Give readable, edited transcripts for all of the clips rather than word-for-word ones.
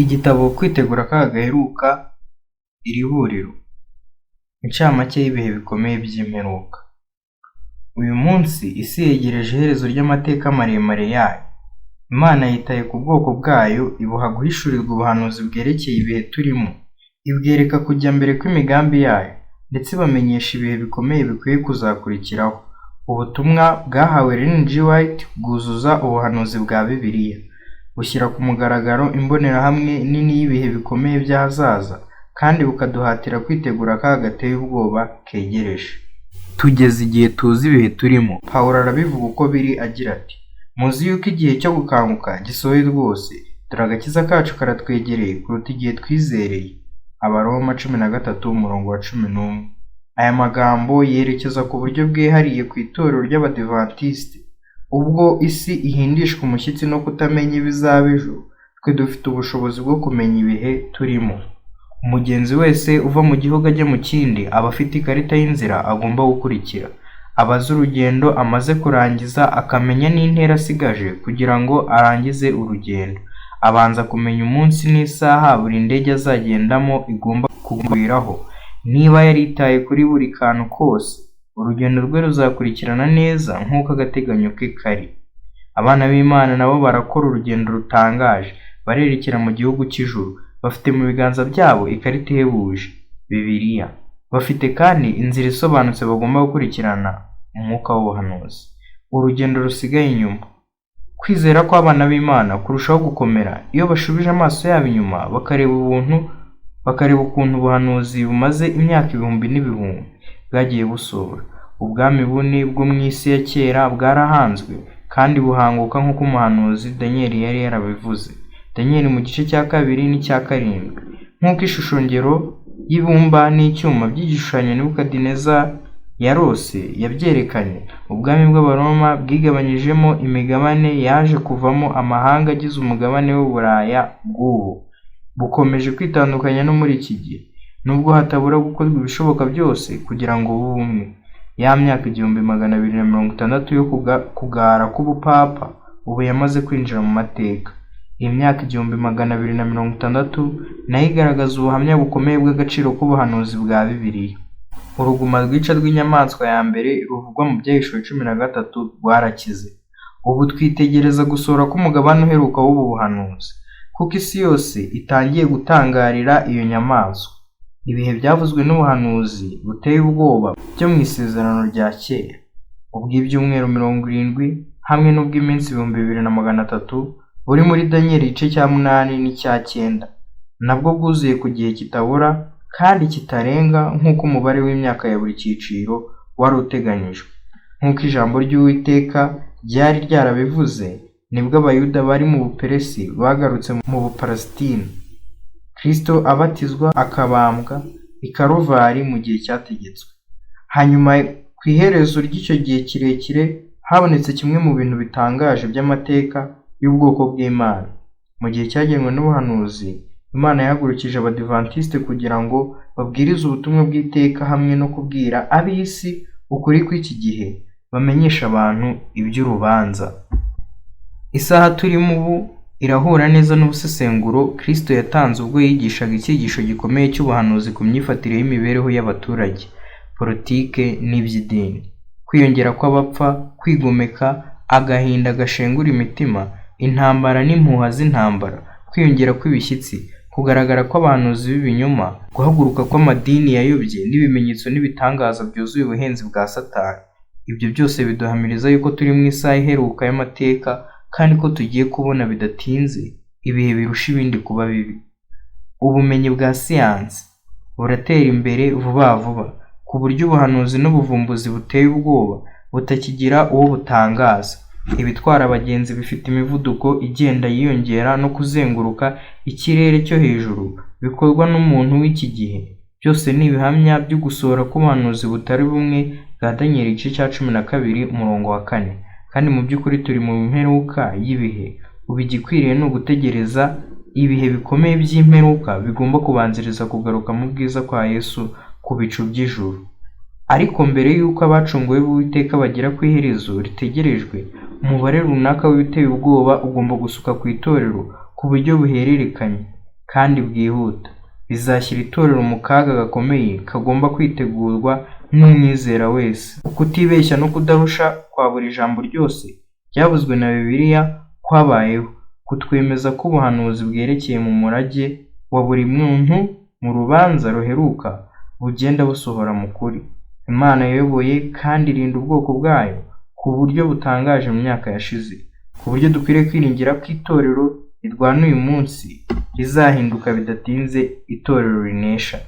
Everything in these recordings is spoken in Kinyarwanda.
Igitabo Kwitegura akaga gaheruka, iri huriro. Incamake y'ibihe bikomeye by'imperuka. Uyu munsi isi yegereje iherezo ry'amateka maremare yayo. Imana yitaye ku bwoko bwayo, ibuha guhishurirwa ubuhanuzi bwerekeye ibihe turimo, ibwereka kujya mbere kw'imigambi yayo, ndetse ibamenyesha ibihe bikomeye bikwiye kuzakurikiraho. Ubutumwa bwahawe Ellen G. White bwuzuza ubuhanuzi bwa Bibiliya, bushyira ku mugaragaro imbonerahamwe nini y'ibihe bikomeye by'ahazaza, kandi bukaduhatira kwitegura akaga gateye ubwoba kegereje. Tugeze igihe tuzi ibihe turimo. Pawulo arabivuga uko biri agira ati: muzi yuko igihe cyo gukanguka gisohoye rwose, dore agakiza kacu karatwegereye kuruta igihe twizereye. Abaroma 13:11. Aya magambo yerekeza ku buryo bwihariye ku itorero ry'Abadivantisite. Ubwo isi ihindishwa umushyitsi no kutamenya ibizaba ejo, twe dufite ubushobozi bwo kumenya ibihe turimo. Umugenzi wese uva mu gihugu ajya mu kindi aba afite ikarita y'inzira agomba gukurikira. Abaza urugendo amaze kurangiza, akamenya n'intera asigaje kugira ngo arangize urugendo. Abanza kumenya umunsi n'isaha buri ndege azagendamo igomba kugwiraho. Niba yaritaye kuri buri kantu kose, urugendo rwe ruzakurikirana neza nk'uko agateganyo ke kari. Abana b'Imana nabo barakora urugendo rutangaje, barerekera mu gihugu cy'ijuru. Bafite mu biganza byabo ikarita ihebuje, Bibiliya. Bafite kandi inzira isobanutse bagomba gukurikirana, umwuka w'ubuhanuzi. Urugendo rusigaye inyuma. Kwizera kw'abana b'Imana kurushaho gukomera iyo bashubije amaso yabo inyuma bakareba ukuntu ubuhanuzi bumaze imyaka ibihumbi n'ibihumbi bwagiye busohora. Ubwami bune bwo mu isi ya kera bwarahanzwe kandi buhanguka nk'uko umuhanuzi Danieli yari yarabivuze. Danieli mu gice cya 2 n'icya 7. Nk'uko ishusho ngero y'ibumba n'icyuma by'igishushanyo Nebukadineza yarose yabyerekanye, ubwami bw'Abaroma bwigabanyijemo imigabane yaje kuvamo amahanga agize umugabane w'Uburaya bw'ubu. Bukomeje kwitandukanya no muri iki gihe, nubwo hatabura gukorwa ibishoboka byose kugira ngo bubumwe. Ya myaka 1260 yo kugara k'ubupapa ubu yamaze kwinjira mu mateka. Iyi myaka 1260 nayo igaragaza ubuhamya bukomeye bw'agaciro k'ubuhanuzi bwa Bibiliya. Uruguma rwica rw'inyamaswa ya mbere ruvugwa mu Byahishuwe 13 rwarakize. Ubu twitegereza gusohora k'umugabane uheruka w'ubu buhanuzi, kuko isi yose itangiye gutangarira iyo nyamaswa. Ibihe byavuzwe n'ubuhanuzi buteye ubwoba byo mu isezerano rya kera, ubw'ibyumweru 70 hamwe n'ubw'iminsi 2300 buri muri Danieli igice cya 8 n'icya 9, nabwo bwuzuye ku gihe kitabura kandi kitarenga nk'uko umubare w'imyaka ya buri cyiciro wari uteganyijwe. Nk'uko ijambo ry'Uwiteka ryari ryarabivuze, nibwo Abayuda bari mu Buperesi bagarutse mu Bupalestina. Kristo abatizwa akabambwa i Karuvari mu gihe cyategetswe. Hanyuma ku iherezo ry'icyo gihe kirekire habonetse kimwe mu bintu bitangaje by'amateka y'ubwoko bw'Imana. Mu gihe cyagenwe n'ubuhanuzi, Imana yahagurukije Abadivantisite kugira ngo babwirize ubutumwa bw'iteka hamwe no kubwira ab'isi ukuri kw'iki gihe, bamenyesha abantu iby'urubanza. Isaha turimo ubu irahura neza n'ubusesenguro Kristo yatanze ubwo yigishaga icyigisho gikomeye cy'ubuhanuzi ku myifatire y'imibereho y'abaturage, politike n'iby'idini. Kwiyongera kw'abapfa, kwigomeka, agahinda gashengura imitima, intambara n'impuha z'intambara, kwiyongera kw'ibishyitsi, kugaragara kw'abahanuzi b'ibinyoma, guhaguruka kw'amadini yayobye n'ibimenyetso n'ibitangaza byuzuye ubuhenzi bwa Satani. Ibyo byose biduhamiriza yuko turi mu isaha iheruka y'amateka, kandi ko tugiye kubona bidatinze ibihe birusha ibindi kuba bibi. Ubumenyi bwa siyansi buratera imbere vuba vuba, ku buryo ubuhanuzi n'ubuvumbuzi buteye ubwoba butakigira uwo butangaza. Ibitwara abagenzi bifite imivuduko igenda yiyongera no kuzenguruka ikirere cyo hejuru bikorwa n'umuntu w'iki gihe. Byose ni ibihamya byo gusohora k'ubuhanuzi butari bumwe bwa Danieli igice cya 12:4. Kandi mu by'ukuri turi mu mperuka y'ibihe. Ubu igikwiriye ni ugutegereza ibihe bikomeye by'imperuka bigomba kubanziriza kugaruka mu bwiza kwa Yesu ku bicu by'ijuru. Ariko mbere y'uko abacunguwe b'Uwiteka bagera ku iherezo ritegerejwe, umubare runaka w'ibiteye ubwoba ugomba gusuka ku itorero ku buryo buhererekanye. kandi bwihuta. Bizashyira itorero mu kaga gakomeye kagomba kwitegurwa n'umwizera wese. Ukutibeshya no kudahusha kwa buri jambo ryose ryavuzwe na Bibiliya kwabayeho, kutwemeza ko ubuhanuzi bwerekeye mu murage wa buri muntu mu rubanza ruheruka bugenda busohora mu kuri. Imana yayoboye kandi irinda ubwoko bwayo ku buryo butangaje mu myaka yashize, ku buryo dukwiriye kwiringira ko itorero rirwana uyu munsi rizahinduka bidatinze itorero rinesha.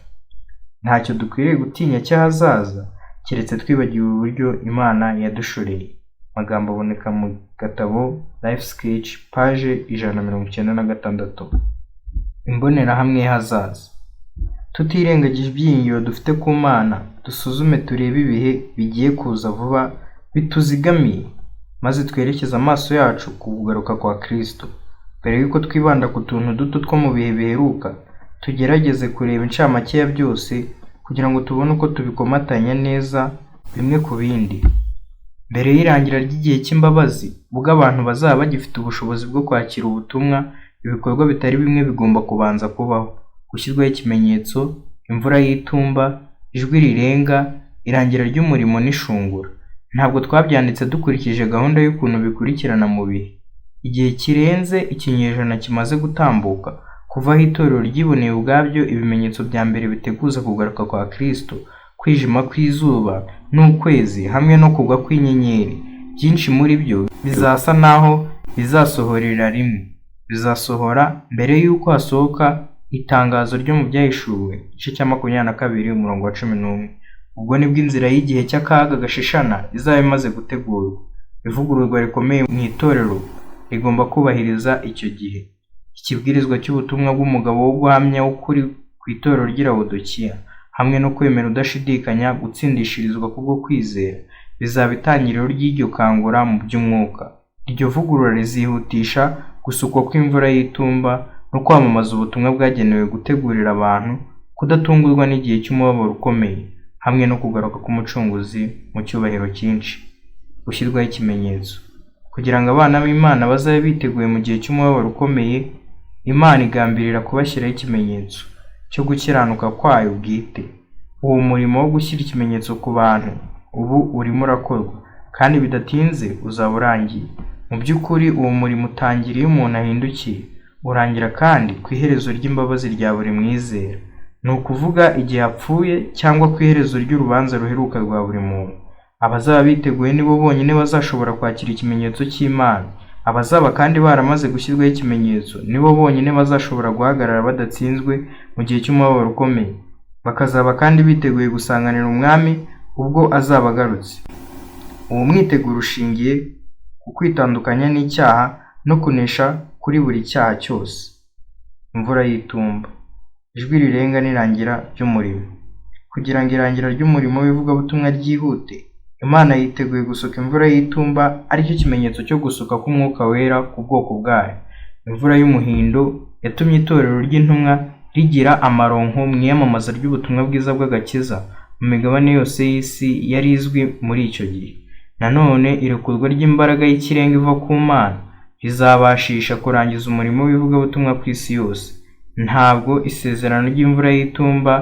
Ntacyo dukwiriye gutinya cy'ahazaza keretse twibagiwe uburyo Imana yadushoreye. Amagambo aboneka mu gatabo Life Sketch page 196. Imbonerahamwe y'ahazaza. Tutirengagije ibyiringiro dufite ku Mana, dusuzume turebe ibihe bigiye kuza vuba bituzigamiye, maze twerekeze amaso yacu ku kugaruka kwa Kristo. Mbere y'uko twibanda ku tuntu duto two mu bihe biheruka, tugerageze kureba incamake ya byose kugira ngo tubone uko tubikomatanya neza bimwe ku bindi. Mbere y'irangira ry'igihe cy'imbabazi, ubwo abantu bazaba bagifite ubushobozi bwo kwakira ubutumwa, ibikorwa bitari bimwe bigomba kubanza kubaho: gushyirwaho ikimenyetso, imvura y'itumba, ijwi rirenga, irangira ry'umurimo n'ishungura. Ntabwo twabyanditse dukurikije gahunda y'ukuntu bikurikirana mu bihe. Igihe kirenze ikinyejana kimaze gutambuka kuva aho itorero ryiboneye ubwabyo ibimenyetso bya mbere biteguza kugaruka kwa Kristo, kwijima kw'izuba n'ukwezi hamwe no kugwa kw'inyenyeri. Byinshi muri byo bizasa naho bizasohorera rimwe. Bizasohora mbere y'uko hasohoka itangazo ryo mu Byahishuwe igice cya 22 umurongo wa 11. Ubwo nibwo inzira y'igihe cy'akaga gashishana izaba imaze gutegurwa. Ivugururwa rikomeye mu itorero rigomba kubahiriza icyo gihe. Ikibwirizwa cy'ubutumwa bw'umugabo wo guhamya ukuri ku itorero ry'i Laodikiya, hamwe no kwemera udashidikanya gutsindishirizwa kubwo kwizera, bizaba itangiriro ry'iryo kangura mu by'umwuka. Iryo vugurura rizihutisha gusukwa kw'imvura y'itumba no kwamamaza ubutumwa bwagenewe gutegurira abantu kudatungurwa n'igihe cy'umubabaro ukomeye, hamwe no kugaruka k'umucunguzi mu cyubahiro cyinshi. Gushyirwaho ikimenyetso. Kugira ngo abana b'Imana bazabe biteguye mu gihe cy'umubabaro ukomeye, Imana igambirira kubashyiraho ikimenyetso cyo gukiranuka kwayo bwite. Uwo murimo wo gushyira ikimenyetso ku bantu ubu urimo urakorwa, kandi bidatinze uzaba urangiye. Mu by'ukuri uwo murimo utangira iyo umuntu ahindukiye, urangira kandi ku iherezo ry'imbabazi rya buri mwizera, ni ukuvuga igihe apfuye cyangwa ku iherezo ry'urubanza ruheruka rwa buri muntu. Abazaba biteguye nibo bonyine bazashobora kwakira ikimenyetso cy'Imana. Abazaba kandi baramaze gushyirwaho ikimenyetso nibo bonyine bazashobora guhagarara badatsinzwe mu gihe cy'umubabaro ukomeye. Bakazaba kandi biteguye gusanganira umwami ubwo azaba agarutse. Uwo mwiteguro ushingiye ku kwitandukanya n'icyaha no kunesha kuri buri cyaha cyose. Imvura y'itumba. Ijwi rirenga n'irangira ry'umurimo. Kugira ngo irangira ry'umurimo w'ivugabutumwa ryihute, Imana yiteguye gusuka imvura y'itumba, aricyo kimenyetso cyo gusuka k'umwuka wera ku bwoko bwayo. Imvura y'umuhindo yatumye itorero ry'intumwa rigira amaronko mu iyamamaza ry'ubutumwa bwiza bw'agakiza mu migabane yose y'isi yari izwi muri icyo gihe. Nanone irekurwa ry'imbaraga y'ikirenga iva ku Mana rizabashisha kurangiza umurimo w'ivugabutumwa ku isi yose. Ntabwo isezerano ry'imvura y'itumba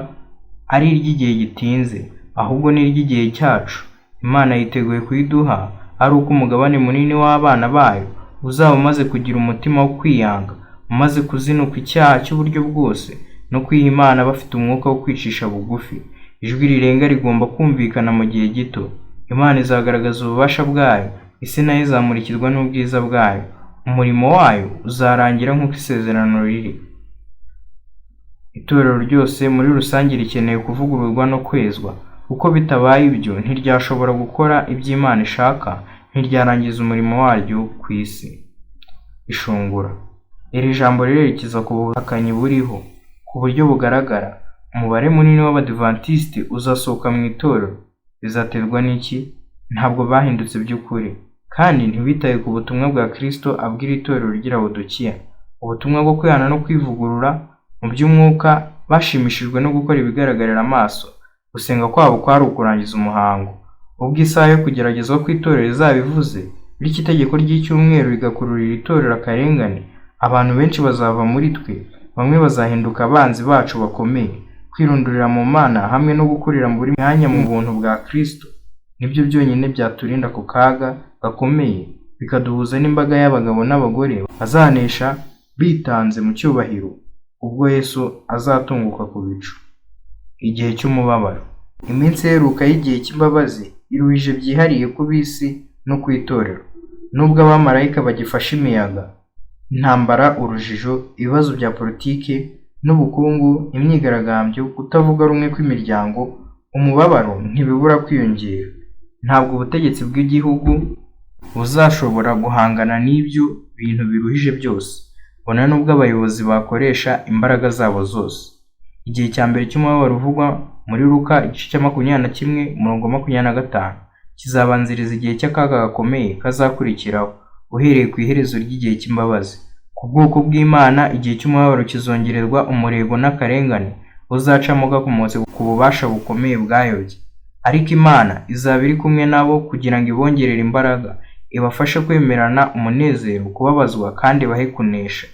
ari iry'igihe gitinze, ahubwo ni iry'igihe cyacu. Imana yiteguye kuyiduha ari uko umugabane munini w'abana bayo uzaba umaze kugira umutima wo kwiyanga, umaze kuzinuka icyaha cy'uburyo bwose no kwiha Imana bafite umwuka wo kwicisha bugufi. Ijwi rirenga rigomba kumvikana mu gihe gito. Imana izagaragaza ububasha bwayo, isi nayo izamurikirwa n'ubwiza bwayo. Umurimo wayo uzarangira nk'uko isezerano riri. Itorero ryose muri rusange rikeneye kuvugururwa no kwezwa. Uko bitabaye ibyo ntiryashobora gukora ibyo Imana ishaka, ntiryarangiza umurimo waryo ku isi. Ishungura. Iri jambo rirerekeza ku buhakanyi buriho ku buryo bugaragara. Umubare munini w'Abadivantisiti uzasohoka mu itorero. Bizaterwa n'iki? Ntabwo bahindutse by'ukuri, kandi ntibitaye ku butumwa bwa Kristo abwira itorero ry'i Laodikiya. Ubutumwa bwo kwihana no kwivugurura mu by'umwuka. Bashimishijwe no gukora ibigaragarira amaso. Gusenga kwabo kwari ukurangiza umuhango. Ubwo isaha yo kugeragezwa kw'itorero izaba ivuze, bityo itegeko ry'icyumweru rigakururira itorero akarengane, abantu benshi bazava muri twe bamwe bazahinduka abanzi bacu bakomeye. Kwirundurira mu Mana hamwe no gukurira mu buri mwanya mu buntu bwa Kristo nibyo byonyine byaturinda ku kaga gakomeye, bikaduhuza n'imbaga y'abagabo n'abagore bazanesha bitanze mu cyubahiro ubwo Yesu azatunguka ku bicu. Igihe cy'umubabaro. Iminsi iheruka y'igihe cy'imbabazi iruhije byihariye ku b'isi no ku itorero. Nubwo abamarayika bagifashe imiyaga, intambara, urujijo, ibibazo bya politiki n'ubukungu, imyigaragambyo, kutavuga rumwe kw'imiryango, umubabaro ntibibura kwiyongera. Ntabwo ubutegetsi bw'igihugu buzashobora guhangana n'ibyo bintu biruhije byose, bona nubwo abayobozi bakoresha imbaraga zabo zose. Igihe cya mbere cy'umubabaro uvugwa muri Luka igice cya 21:25 kizabanziriza igihe cy'akaga gakomeye kazakurikiraho uhereye ku iherezo ry'igihe cy'imbabazi. Ku bwoko bw'Imana, igihe cy'umubabaro kizongererwa umurego n'akarengane uzacamo gakomotse ku bubasha bukomeye bwayobye. Ariko Imana izaba iri kumwe nabo kugira ngo ibongerere imbaraga, ibafashe kwemerana umunezero, kubabazwa kandi bahe kunesha.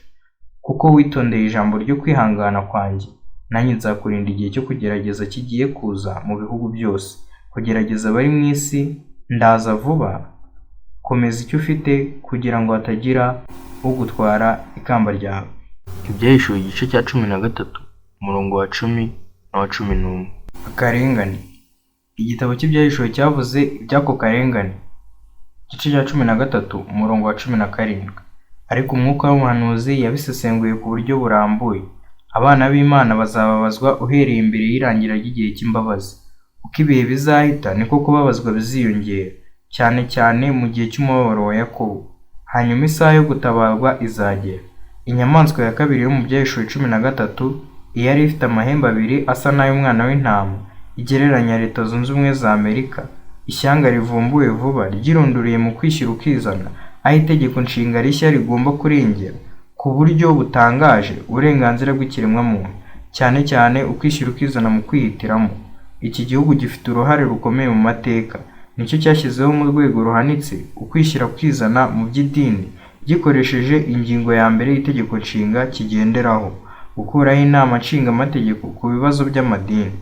Kuko witondeye ijambo ryo kwihangana kwanjye, nanjye nzakurinda igihe cyo kugerageza kigiye kuza mu bihugu byose. Kugerageza abari mu isi, ndaza vuba. Komeza icyo ufite kugira ngo hatagira ugutwara ikamba ryawe. Ibyahishuwe igice cya 13 umurongo wa 10 n'uwa 11. Akarengane. Igitabo cy'ibyahishuwe cyavuze iby'ako karengane. Igice cya 13 umurongo wa 17. Ariko umwuka w'umuhanuzi yabisesenguye ku buryo burambuye. Abana b'Imana bazababazwa uhereye imbere y'irangira ry'igihe cy'imbabazi. Uko ibihe bizahita niko kubabazwa biziyongera, cyane cyane mu gihe cy'umubabaro wa Yakobo. Hanyuma isaha yo gutabarwa izagera. Inyamaswa ya kabiri yo mu byahishuwe 13, iyari ifite amahembe abiri asa n'ay'umwana w'intama, igereranya Leta Zunze Ubumwe za Amerika, ishyanga rivumbuwe vuba ryirunduriye mu kwishyira ukizana, aho itegeko nshinga rishya rigomba kurengera ku buryo butangaje uburenganzira bw'ikiremwamuntu, cyane cyane ukwishyira ukizana mu kwihitiramo. Iki gihugu gifite uruhare rukomeye mu mateka. Nicyo cyashyizeho mu rwego ruhanitse ukwishyira kwizana mu by'idini, gikoresheje ingingo ya mbere y'itegeko nshinga kigenderaho, gukuraho inama nshingamategeko ku bibazo by'amadini.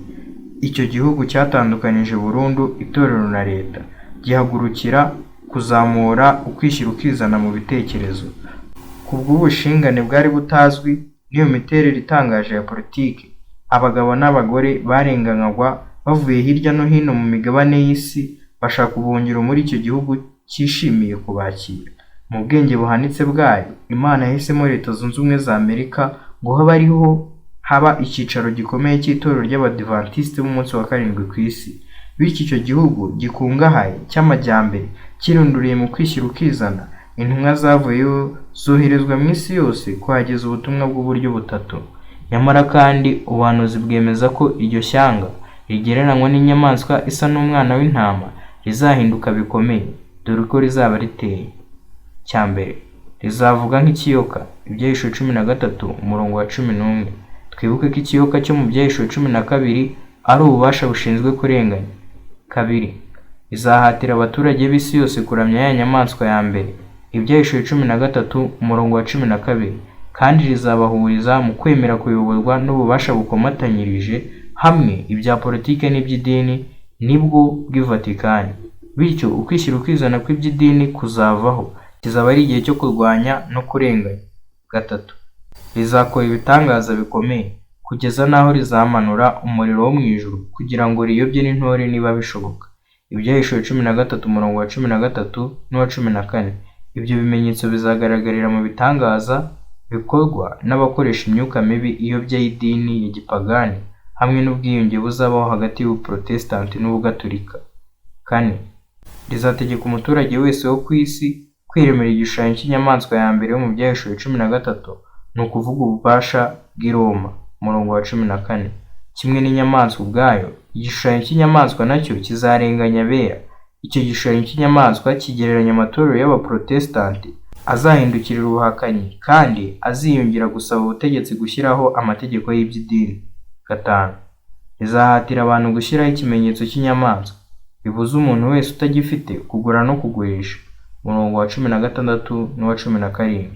Icyo gihugu cyatandukanije burundu itorero na leta, gihagurukira kuzamura ukwishyira ukizana mu bitekerezo. Ku bw'ubushingane bwari butazwi n'iyo miterere itangaje ya politiki, abagabo n'abagore barenganywa bavuye hirya no hino mu migabane y'isi bashaka ubuhungiro muri icyo gihugu cyishimiye kubakira. Mu bwenge buhanitse bwayo, Imana yahisemo Leta Zunze Ubumwe za Amerika ngo habe ariho haba icyicaro gikomeye cy'itorero ry'Abadivantisite b'umunsi wa karindwi ku isi. Bityo icyo gihugu gikungahaye cy'amajyambere kirunduriye mu kwishyira ukizana, intumwa zavuyeyo zoherezwa mu isi yose kuhageza ubutumwa bw'uburyo butatu. Nyamara kandi ubuhanuzi bwemeza ko iryo shyanga rigereranywa n'inyamaswa isa n'umwana w'intama rizahinduka bikomeye, dore ko rizaba riteye. Cya mbere, rizavuga nk'ikiyoka. Ibyahishuwe 13 umurongo wa 11. Twibuke ko ikiyoka cyo mu byahishuwe 12 ari ububasha bushinzwe kurenganya. Kabiri, rizahatira abaturage b'isi yose kuramya ya nyamaswa ya mbere. Ibyahishuwe 13 umurongo wa 12. Kandi rizabahuriza mu kwemera kuyoborwa n'ububasha bukomatanyirije hamwe ibya politike n'iby'idini nibwo bw'Ivatikani. Bityo ukwishyira ukizana kw'iby'idini kuzavaho, kizaba ari igihe cyo kurwanya no kurenganya. Gatatu, rizakora ibitangaza bikomeye kugeza n'aho rizamanura umuriro wo mu ijuru kugira ngo riyobye n'intore niba bishoboka. Ibyahishuwe 13 umurongo wa 13 n'uwa 14. Ibyo bimenyetso bizagaragarira mu bitangaza bikorwa n'abakoresha imyuka mibi iyobya y'idini ya gipagani, hamwe n'ubwiyunge buzabaho hagati y'Ubuprotestanti n'Ubugatolika. Kane, rizategeka umuturage wese wo ku isi kwiremera igishushanyo cy'inyamaswa ya mbere yo mu byahishuwe 13, ni ukuvuga ububasha bw'i Roma, umurongo wa 14. Kimwe n'inyamaswa ubwayo, igishushanyo cy'inyamaswa nacyo kizarenganya abera. Icyo gishushanyo cy'inyamaswa kigereranya amatorero y'Abaprotestanti azahindukirira ubuhakanyi kandi aziyongera gusaba ubutegetsi gushyiraho amategeko y'iby'idini. Gatanu, rizahatira abantu gushyiraho ikimenyetso cy'inyamaswa, bibuza umuntu wese utagifite kugura no kugurisha, umurongo wa 16 n'uwa 17.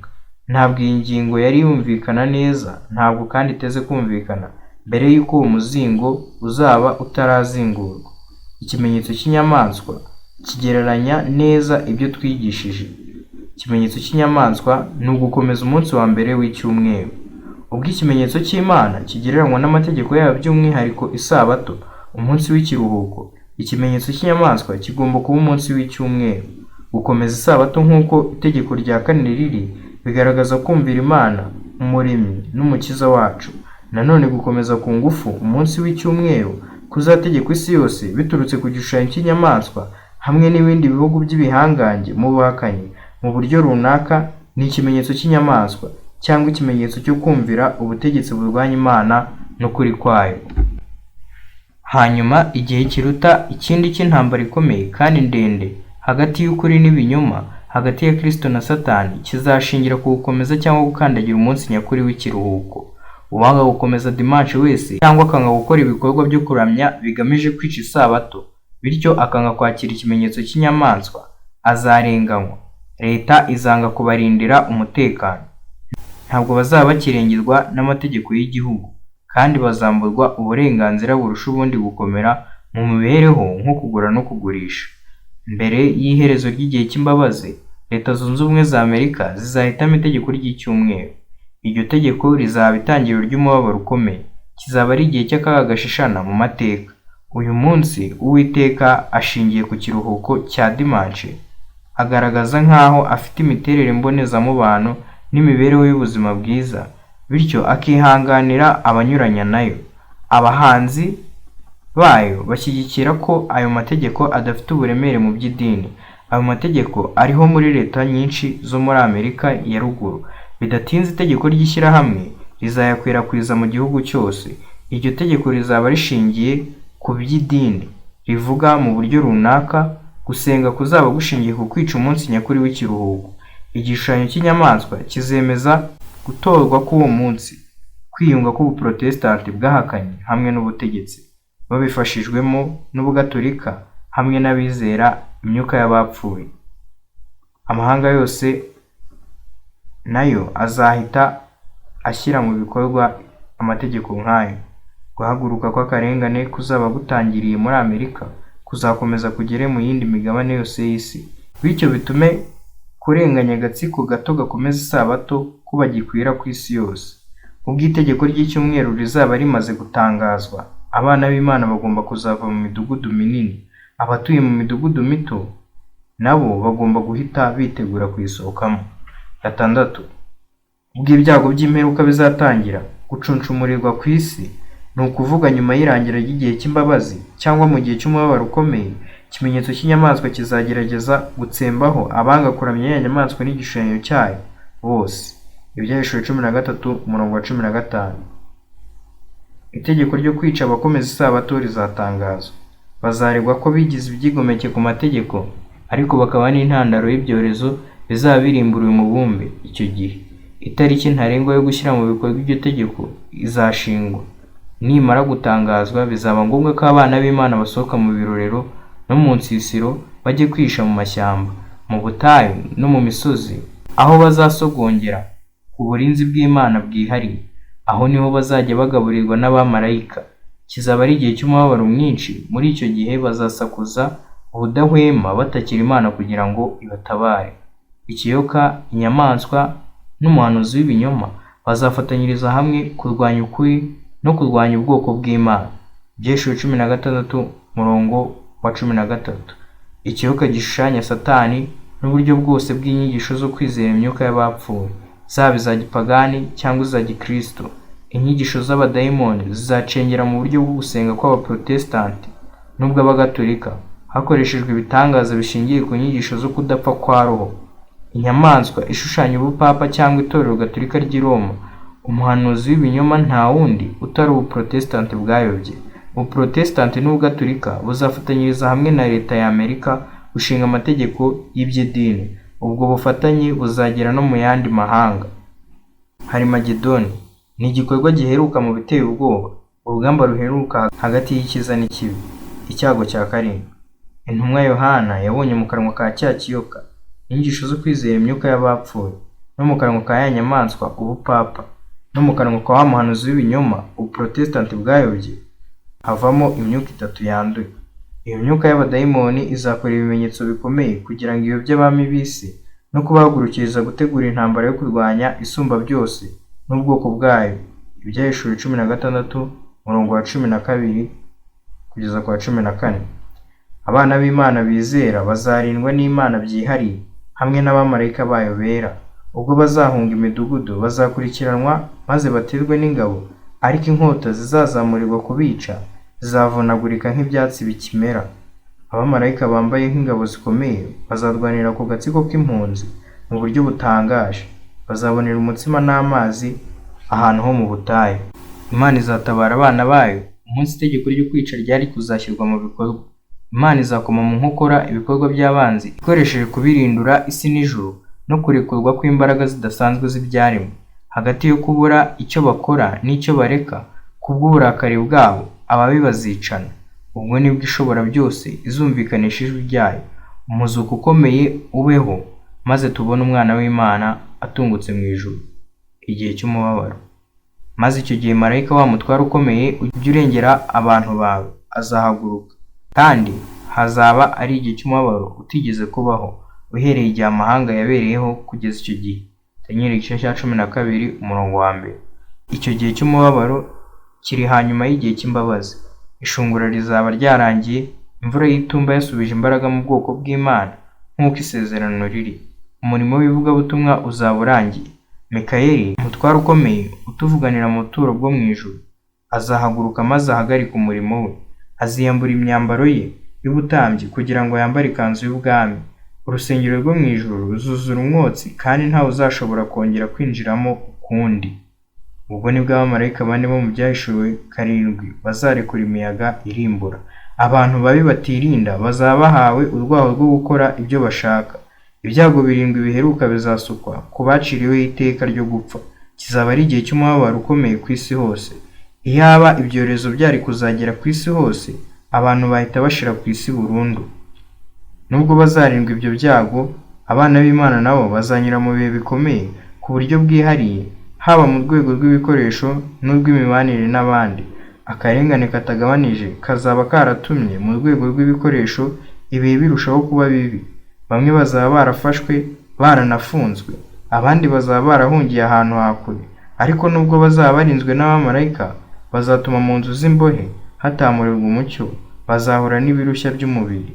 Ntabwo iyi ngingo yari yumvikana neza, ntabwo kandi iteze kumvikana, mbere y'uko uwo muzingo uzaba utarazingurwa. Ikimenyetso cy'inyamaswa kigereranya neza ibyo twigishije. Ikimenyetso cy'inyamaswa ni ugukomeza umunsi wa mbere w'icyumweru. Ubwo ikimenyetso cy'Imana kigereranywa n'amategeko yayo, by'umwihariko isabato, umunsi w'ikiruhuko, ikimenyetso cy'inyamaswa kigomba kuba umunsi w'icyumweru. Gukomeza isabato nk'uko itegeko rya kane riri bigaragaza kumvira Imana, Umuremyi n'Umukiza wacu. Nanone gukomeza ku ngufu umunsi w'icyumweru kuzategekwa isi yose biturutse ku gishushanyo cy'inyamaswa hamwe n'ibindi bihugu by'ibihangange mu buhakanyi mu buryo runaka ni ikimenyetso cy'inyamaswa cyangwa ikimenyetso cyo kumvira ubutegetsi burwanya Imana n'ukuri kwayo. Hanyuma igihe kiruta ikindi cy'intambara ikomeye kandi ndende hagati y'ukuri n'ibinyoma, hagati ya Kristo na Satani, kizashingira ku gukomeza cyangwa gukandagira umunsi nyakuri w'ikiruhuko. Uwanga gukomeza dimanche wese cyangwa akanga gukora ibikorwa byo kuramya bigamije kwica isabato, bityo akanga kwakira ikimenyetso cy'inyamaswa, azarenganywa. Leta izanga kubarindira umutekano. Ntabwo bazaba bakirengerwa n'amategeko y'igihugu, kandi bazamburwa uburenganzira burusha ubundi gukomera mu mibereho nko kugura no kugurisha. Mbere y'iherezo ry'igihe cy'imbabazi, Leta Zunze Ubumwe za Amerika zizahitamo itegeko ry'icyumweru. Iryo tegeko rizaba itangiriro ry'umubabaro ukomeye. Kizaba ari igihe cy'akaga gashishana mu mateka. Uyu munsi Uwiteka ashingiye ku kiruhuko cya dimanche, agaragaza nk'aho afite imiterere mbonezamubano n'imibereho y'ubuzima bwiza, bityo akihanganira abanyuranya nayo. Abahanzi bayo bashyigikira ko ayo mategeko adafite uburemere mu by'idini. Ayo mategeko ariho muri leta nyinshi zo muri Amerika ya ruguru. Bidatinze itegeko ry'ishyirahamwe rizayakwirakwiza mu gihugu cyose. Iryo tegeko rizaba rishingiye ku by'idini, rivuga mu buryo runaka gusenga kuzaba gushingiye ku kwica umunsi nyakuri w'ikiruhuko. Igishushanyo cy'inyamaswa kizemeza gutorwa k'uwo munsi. Kwiyunga k'ubuprotestante bwahakanye hamwe n'ubutegetsi, babifashijwemo n'Ubugatolika hamwe n'abizera imyuka y'abapfuye. Amahanga yose nayo azahita ashyira mu bikorwa amategeko nk'ayo. Guhaguruka kw'akarengane kuzaba gutangiriye muri Amerika kuzakomeza kugere mu yindi migabane yose y'isi, bityo bitume kurenganya agatsiko gato gakomeza isabato kuba gikwira ku isi yose. Ubwo itegeko ry'icyumweru rizaba rimaze gutangazwa, abana b'Imana bagomba kuzava mu midugudu minini. Abatuye mu midugudu mito nabo bagomba guhita bitegura kuyisohokamo. 6. Ubwo ibyago by'imperuka bizatangira gucuncumurirwa ku isi, ni ukuvuga nyuma y'irangira ry'igihe cy'imbabazi cyangwa mu gihe cy'umubabaro ukomeye, ikimenyetso cy'inyamaswa kizagerageza gutsembaho abanga kuramya ya nyamaswa n'igishushanyo cyayo bose. Ibyahishuriwe 13:15. Itegeko ryo kwica abakomeza isabato rizatangazwa. Bazaregwa ko bigize ibyigomeke ku mategeko, ariko bakaba n'intandaro y'ibyorezo bizaba birimburiwe umubumbe. Icyo gihe itariki ntarengwa yo gushyira mu bikorwa iryo tegeko izashingwa. Nimara gutangazwa, bizaba ngombwa ko abana b'Imana basohoka mu birorero no mu nsisiro bajye kwihisha mu mashyamba, mu butayu no mu misozi, aho bazasogongera ku burinzi bw'Imana bwihariye. Aho niho bazajya bagaburirwa n'abamarayika. Kizaba ari igihe cy'umubabaro mwinshi. Muri icyo gihe bazasakuza ubudahwema batakira Imana kugira ngo ibatabare. Ikiyoka, inyamaswa n'umuhanuzi w'ibinyoma bazafatanyiriza hamwe kurwanya ukuri no kurwanya ubwoko bw'Imana. Ibyahishuriwe 16:13. Ikiyoka gishushanya Satani n'uburyo bwose bw'inyigisho zo kwizera imyuka y'abapfuye, zaba iza gipagani cyangwa iza gikristo. Inyigisho z'abadayimoni zizacengera mu buryo bwo gusenga kw'abaprotestante n'ubw'abagatolika, hakoreshejwe ibitangaza bishingiye ku nyigisho zo kudapfa kwa roho. Inyamaswa ishushanya ubupapa cyangwa itorero gatolika ry'i Roma. Umuhanuzi w'ibinyoma nta wundi utari ubuprotestante bwayobye. Ubuprotestante n'ubugatolika buzafatanyiriza hamwe na leta ya Amerika gushinga amategeko y'iby'idini. Ubwo bufatanye buzagera no mu yandi mahanga. Harimagedoni ni igikorwa giheruka mu biteye ubwoba, urugamba ruheruka hagati y'icyiza n'ikibi. Icyago cya 7. Intumwa Yohana yabonye mu kanwa ka cya kiyoka inyigisho zo kwizera imyuka y'abapfuye. no mu kanwa ka ya nyamaswa ubupapa, no mu kanwa ka wa muhanuzi w'ibinyoma ubuprotestant bwayobye havamo imyuka itatu yanduye. Iyo myuka y'abadayimoni izakora ibimenyetso bikomeye kugira ngo iyobye abami b'isi no kubahagurukiriza gutegura intambara yo kurwanya isumba byose n'ubwoko bwayo. Ibyahishuriwe 16 umurongo wa 12 kugeza ku wa 14. Abana b'Imana bizera bazarindwa n'Imana byihariye hamwe n'abamarayika bayo bera. Ubwo bazahunga imidugudu bazakurikiranwa maze baterwe n'ingabo, ariko inkota zizazamurirwa kubica zizavunagurika nk'ibyatsi bikimera. Abamarayika bambaye nk'ingabo zikomeye bazarwanira ku gatsiko k'impunzi mu buryo butangaje. Bazabonera umutsima n'amazi ahantu ho mu butayu. Imana izatabara abana bayo umunsi itegeko ryo kwica ryari kuzashyirwa mu bikorwa. Imana izakoma mu nkokora ibikorwa by'abanzi ikoresheje kubirindura isi n'ijuru no kurekurwa kw'imbaraga zidasanzwe z'ibyaremwe. Hagati yo kubura icyo bakora n'icyo bareka kubw'uburakari bwabo, ababi bazicana. Ubwo nibwo ishobora byose izumvikanisha ijwi ryayo, umuzuko ukomeye ubeho, maze tubone umwana w'Imana atungutse mu ijuru. Igihe cy'umubabaro. Maze icyo gihe marayika wa mutware ukomeye ujya urengera abantu bawe azahaguruka, kandi hazaba ari igihe cy'umubabaro utigeze kubaho uhereye igihe amahanga yabereyeho kugeza icyo gihe. Danieli 12 umurongo wa 1. Icyo gihe cy'umubabaro kiri hanyuma y'igihe cy'imbabazi. Ishungura rizaba ryarangiye, imvura y'itumba yasubije imbaraga mu bwoko bw'Imana nk'uko isezerano riri. Umurimo w'ivugabutumwa uzaba urangiye. Mikayeli, umutware ukomeye utuvuganira mu buturo bwo mu ijuru, azahaguruka maze ahagarika umurimo we. Aziyambura imyambaro ye y'ubutambyi kugira ngo yambare ikanzu y'ubwami. Urusengero rwo mu ijuru ruzuzura umwotsi kandi ntawe uzashobora kongera kwinjiramo ukundi. Ubwo nibwo abamarayika bane bo mu byahishuriwe 7 bazarekura imiyaga irimbura. Abantu babi batirinda bazaba bahawe urwaho rwo gukora ibyo bashaka. Ibyago 7 biheruka bizasukwa ku baciriweho iteka ryo gupfa. Kizaba ari igihe cy'umubabaro ukomeye ku isi hose. Iyaba ibyorezo byari kuzagera ku isi hose, abantu bahita bashira ku isi burundu. Nubwo bazarindwa ibyo byago, abana b'Imana nabo bazanyura mu bihe bikomeye ku buryo bwihariye, haba mu rwego rw'ibikoresho n'urw'imibanire n'abandi. Akarengane katagabanije kazaba karatumye mu rwego rw'ibikoresho ibihe birushaho kuba bibi. Bamwe bazaba barafashwe baranafunzwe, abandi bazaba barahungiye ahantu hakure. Ariko nubwo bazaba barinzwe n'abamarayika, bazatuma mu nzu z'imbohe hatamurirwa umucyo, bazahura n'ibirushya by'umubiri.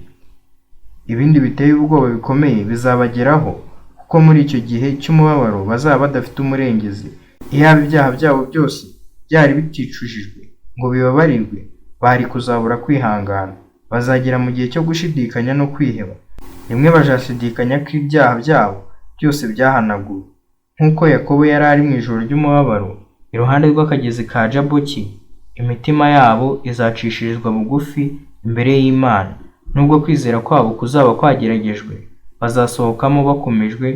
Ibindi biteye ubwoba bikomeye bizabageraho, kuko muri icyo gihe cy'umubabaro bazaba badafite umurengezi. Iyaba ibyaha byabo byose byari biticujijwe ngo bibabarirwe, bari kuzabura kwihangana. Bazagera mu gihe cyo gushidikanya no kwiheba. Rimwe bazashidikanya ko ibyaha byabo byose byahanaguwe. Nk'uko Yakobo yari ari mu ijoro ry'umubabaro iruhande rw'akagezi ka Jaboki, imitima yabo izacishirizwa bugufi imbere y'Imana. Nubwo kwizera kwabo kuzaba kwageragejwe, bazasohokamo bakomejwe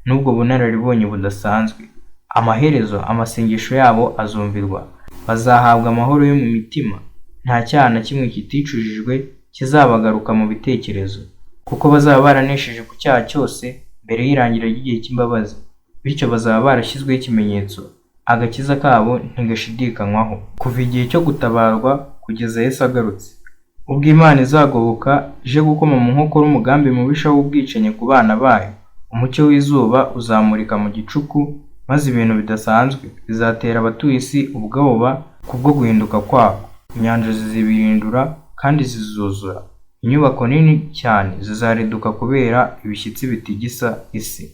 n'ubwo bunararibonye budasanzwe. Amaherezo amasengesho yabo azumvirwa. Bazahabwa amahoro yo mu mitima. Nta cyaha na kimwe kiticujijwe kizabagaruka mu bitekerezo, kuko bazaba baranesheje ku cyaha cyose mbere y'irangira ry'igihe cy'imbabazi. Bityo bazaba barashyizweho ikimenyetso, agakiza kabo ntigashidikanywaho kuva igihe cyo gutabarwa kugeza Yesu agarutse. Ubwo Imana izagoboka ije gukoma mu nkokora umugambi mubisha w'ubwicanyi ku bana bayo, umucyo w'izuba uzamurika mu gicuku, maze ibintu bidasanzwe bizatera abatuye isi ubwoba kubwo guhinduka kwabo. Inyanja zizibirindura kandi zizuzura. Inyubako nini cyane zizariduka kubera ibishyitsi bitigisa isi.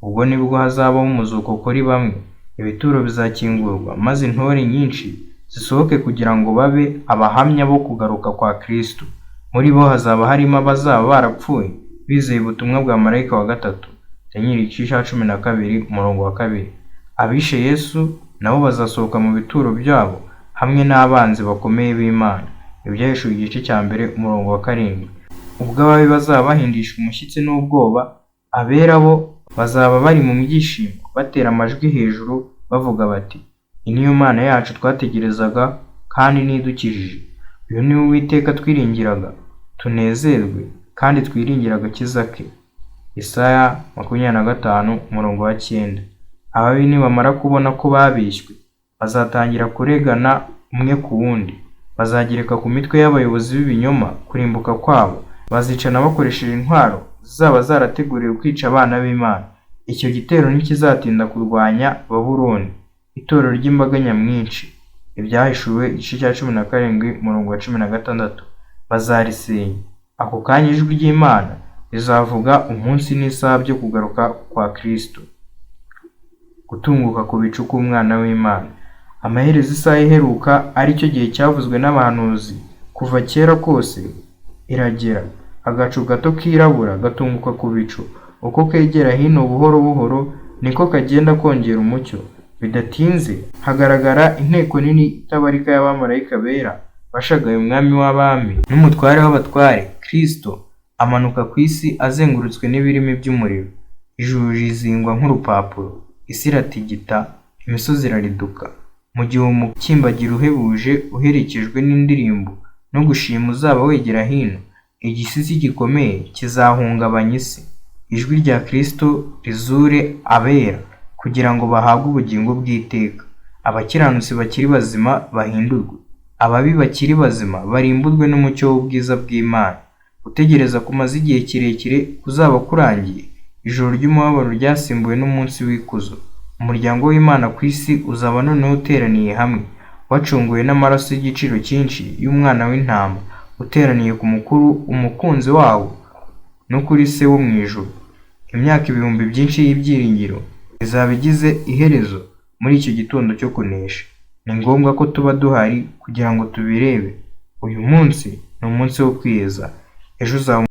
Ubwo nibwo hazabaho umuzuko kuri bamwe. Ibituro bizakingurwa maze intore nyinshi zisohoke kugira ngo babe abahamya bo kugaruka kwa Kristo. Muri bo hazaba harimo abazaba barapfuye bizeye ubutumwa bwa marayika wa gatatu. Danieli 12 umurongo wa 2. Abishe Yesu nabo bazasohoka mu bituro byabo hamwe n'abanzi bakomeye b'Imana. Ibyahishuriwe igice cya 1 umurongo wa 7. Ubwo ababi bazaba bahindisha umushyitsi n'ubwoba, abera bo bazaba bari mu byishimo batera amajwi hejuru bavuga bati, "Iyi niyo Mana yacu twategerezaga kandi nidukijije. Uyu ni Uwiteka twiringiraga, tunezerwe kandi twiringiraga agakiza ke." Yesaya 25 umurongo wa 9. Ababi nibamara kubona ko babeshywe, bazatangira kuregana umwe ku wundi. Bazagereka ku mitwe y'abayobozi b'ibinyoma kurimbuka kwabo. Bazicana bakoresheje intwaro zizaba zarateguriwe kwica abana b'Imana. Icyo gitero ntikizatinda kurwanya Babuloni, itorero ry'imbaga nyamwinshi. Ibyahishuwe igice cya 17 umurongo wa 16. Bazarisenya. Ako kanya ijwi ry'Imana rizavuga umunsi n'isaha byo kugaruka kwa Kristo. Gutunguka ku bicu k'umwana w'Imana. Amaherezo isaha iheruka ari cyo gihe cyavuzwe n'abahanuzi kuva kera kose iragera. Agacu gato kirabura gatunguka ku bicu. Uko kegera hino buhoro buhoro niko kagenda kongera umucyo. Bidatinze hagaragara inteko nini itabarika y'abamarayika bera bashagaye umwami w'abami n'umutware w'abatware, Kristo, amanuka ku isi azengurutswe n'ibirimi by'umuriro. Ijuru rizingwa nk'urupapuro, isi iratigita, imisozi irariduka. Mu gihe umukimbagiro uhebuje uherekejwe n'indirimbo no gushima uzaba wegera hino, igisisi gikomeye kizahungabanya isi. Ijwi rya Kristo rizure abera kugira ngo bahabwe ubugingo bw'iteka. Abakiranutsi bakiri bazima bahindurwe, ababi bakiri bazima barimburwe n'umucyo w'ubwiza bw'Imana. Gutegereza kumaze igihe kirekire kuzaba kurangiye. Ijoro ry'umubabaro ryasimbuwe n'umunsi w'ikuzo. Umuryango w'Imana ku isi uzaba noneho uteraniye hamwe, wacunguwe n'amaraso y'igiciro cyinshi y'umwana w'intama, uteraniye ku mukuru umukunzi wawo no kuri se wo mu ijuru. Imyaka ibihumbi byinshi y'ibyiringiro izaba igize iherezo muri icyo gitondo cyo kunesha. Ni ngombwa ko tuba duhari kugira ngo tubirebe. Uyu munsi ni umunsi wo kwiyeza, ejo uzaba